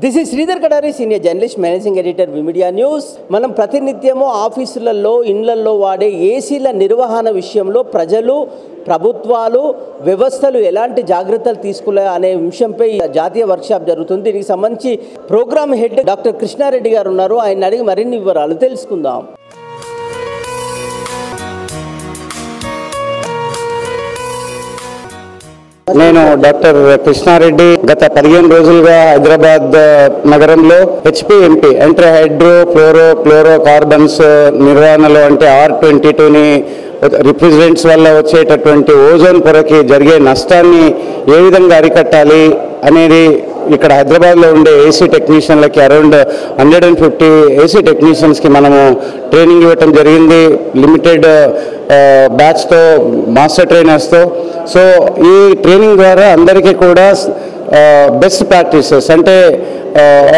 This is Sridhar Kadari, senior journalist, managing editor, V Media news. మనం ప్రతినిత్యము ఆఫీసులలో, ఇళ్లలో వాడే ఏసీల నిర్వహణ విషయంలో ప్రజలు, ప్రభుత్వాలు, వ్యవస్థలు ఎలాంటి జాగ్రత్తలు తీసుకోలే అనే విషయంపై జాతీయ వర్క్షాప్ జరుగుతుంది. దీనికి సంబంధించి ప్రోగ్రామ్ హెడ్ డాక్టర్ కృష్ణారెడ్డి గారు ఉన్నారు. ఆయన అడిగి మరిన్ని వివరాలు తెలుసుకుందాం. నేను డాక్టర్ కృష్ణారెడ్డి. గత 15 రోజులుగా హైదరాబాద్ నగరంలో HPMP అంటే హైడ్రో ఫ్లోరో క్లోరో కార్బన్స్ నిర్వహణలో అంటే R22ని రిఫ్రిజరెంట్స్ వల్ల వచ్చేటటువంటి ఓజోన్ పొరకి జరిగే నష్టాన్ని ఏ విధంగా అరికట్టాలి అనేది ఇక్కడ హైదరాబాద్లో ఉండే ఏసీ టెక్నీషియన్లకి అరౌండ్ 150 ఏసీ టెక్నీషియన్స్కి మనము ట్రైనింగ్ ఇవ్వటం జరిగింది, లిమిటెడ్ బ్యాచ్తో, మాస్టర్ ట్రైనర్స్తో. సో ఈ ట్రైనింగ్ ద్వారా అందరికీ కూడా బెస్ట్ ప్రాక్టీసెస్ అంటే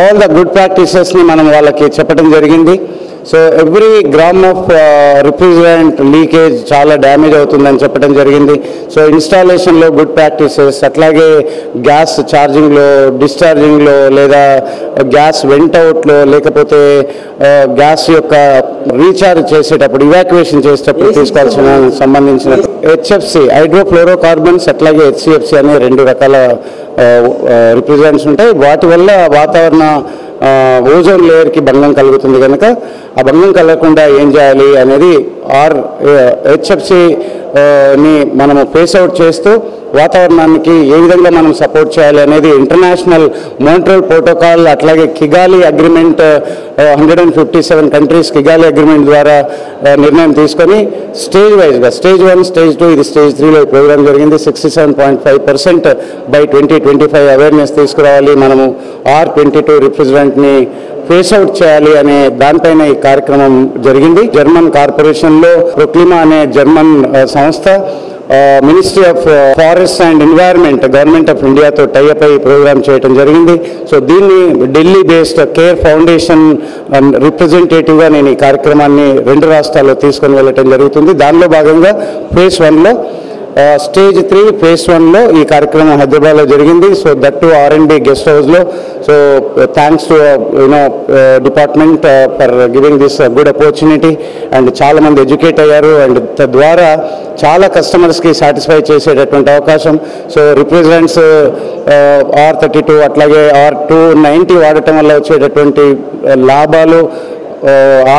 ఆల్ ద గుడ్ ప్రాక్టీసెస్ని మనం వాళ్ళకి చెప్పడం జరిగింది. So every gram of refrigerant leakage చాలా డ్యామేజ్ అవుతుందని చెప్పడం జరిగింది. సో ఇన్స్టాలేషన్లో గుడ్ ప్రాక్టీసెస్, అట్లాగే గ్యాస్ ఛార్జింగ్లో, డిశ్చార్జింగ్లో, లేదా గ్యాస్ వెంట్ అవుట్లో, లేకపోతే గ్యాస్ యొక్క రీఛార్జ్ చేసేటప్పుడు, ఇవాక్యువేషన్ చేసేటప్పుడు తీసుకోవాల్సిన సంబంధించిన HFC హైడ్రోఫ్లోరో కార్బన్స్, అట్లాగే HCFC అనే 2 రకాల రిఫ్రిజరెంట్స్ ఉంటాయి. వాటి వల్ల వాతావరణ ఓజోన్ లేయర్కి భంగం కలుగుతుంది కనుక ఆ భంగం కలగకుండా ఏం చేయాలి అనేది HFCని మనము ఫేస్ అవుట్ చేస్తూ వాతావరణానికి ఏ విధంగా మనం సపోర్ట్ చేయాలి అనేది ఇంటర్నేషనల్ మోంట్రియల్ ప్రోటోకాల్, అట్లాగే కిగాలి అగ్రిమెంట్ 157 కంట్రీస్ కిగాలి అగ్రిమెంట్ ద్వారా నిర్ణయం తీసుకొని స్టేజ్ వైజ్గా స్టేజ్ 1, స్టేజ్ 2, ఇది స్టేజ్ 3లో ఈ ప్రోగ్రామ్ జరిగింది. 67.5% బై 2025 అవేర్నెస్ తీసుకురావాలి, మనము R22 రిఫ్రిజరెంట్ని ఫేస్ అవుట్ చేయాలి అనే దానిపైన ఈ కార్యక్రమం జరిగింది. జర్మన్ కార్పొరేషన్లో ప్రొక్లిమా అనే జర్మన్ సంస్థ ministry of forest and environment, government of ఇండియాతో టైఅప్ అయ్యి ప్రోగ్రామ్ చేయడం జరిగింది. సో దీన్ని ఢిల్లీ బేస్డ్ కేర్ ఫౌండేషన్ రిప్రజెంటేటివ్గా నేను ఈ కార్యక్రమాన్ని 2 రాష్ట్రాల్లో తీసుకొని వెళ్ళటం జరుగుతుంది. దానిలో భాగంగా ఫేజ్ 1లో, స్టేజ్ 3 ఫేజ్ 1లో ఈ కార్యక్రమం హైదరాబాద్లో జరిగింది. So that to R&B guest హౌస్లో. So thanks to department for giving this good opportunity. And చాలామంది ఎడ్యుకేట్ అయ్యారు అండ్ తద్వారా చాలా కస్టమర్స్కి సాటిస్ఫై చేసేటటువంటి అవకాశం. సో రిఫ్రిజరెంట్స్ R32 అట్లాగే R290 వాడటం వల్ల వచ్చేటటువంటి లాభాలు,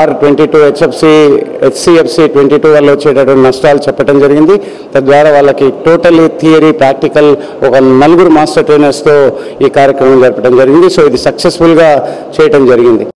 R22 HCFC 22 వల్ల వచ్చేటటువంటి నష్టాలు చెప్పడం జరిగింది. తద్వారా వాళ్ళకి టోటల్లీ థియరీ, ప్రాక్టికల్ ఒక 4 మాస్టర్ ట్రైనర్స్తో ఈ కార్యక్రమం జరపడం జరిగింది. సో ఇది సక్సెస్ఫుల్గా చేయటం జరిగింది.